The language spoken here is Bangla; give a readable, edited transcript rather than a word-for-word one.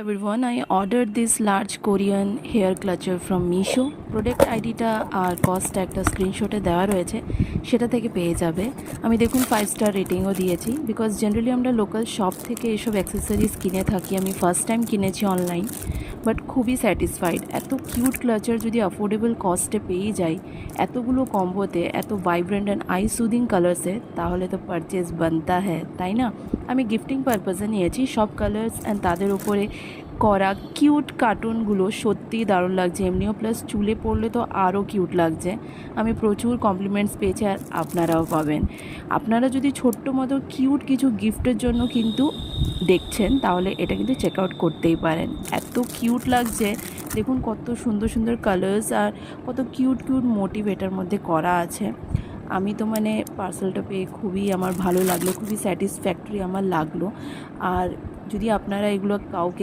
everyone, I ordered this large Korean hair clutcher from Meesho. Product আইডিটা আর কস্ট একটা স্ক্রিনশটে দেওয়া রয়েছে, সেটা থেকে পেয়ে যাবে। আমি দেখুন 5 স্টার রেটিংও দিয়েছি, বিকজ জেনারেলি আমরা লোকাল শপ থেকে এসব অ্যাক্সেসরিজ কিনে থাকি। আমি ফার্স্ট টাইম কিনেছি অনলাইন, বাট খুবই স্যাটিসফাইড। এত কিউট ক্লাচার যদি অ্যাফোর্ডেবল কস্টে পেয়ে যাই, এতগুলো কম্বোতে, এত ভাইব্রেন্ট অ্যান্ড আই সুদিং কালার্সে, তাহলে তো পারচেজ বানতা হ্যায়, তাই না? আমি গিফটিং পারপাসে নিয়েছি। সব কালার্স অ্যান্ড তাদের উপরে করা কিউট কার্টুনগুলো সত্যিই দারুণ লাগছে। এমনিও প্লাস চুলে পড়লে তো আরও কিউট লাগছে। আমি প্রচুর কমপ্লিমেন্টস পেয়েছি, আর আপনারাও পাবেন। আপনারা যদি ছোট্ট মতো কিউট কিছু গিফটের জন্য কিন্তু দেখছেন, তাহলে এটা কিন্তু চেক আউট করতেই পারেন। এত কিউট লাগছে, দেখুন কত সুন্দর সুন্দর কালার্স আর কত কিউট কিউট মোটিভ এটার মধ্যে করা আছে। আমি তো মানে পার্সেলটা পেয়ে খুবই আমার ভালো লাগলো, খুবই স্যাটিসফ্যাক্টরি আমার লাগলো। আর যদি আপনারা এগুলো কাউকে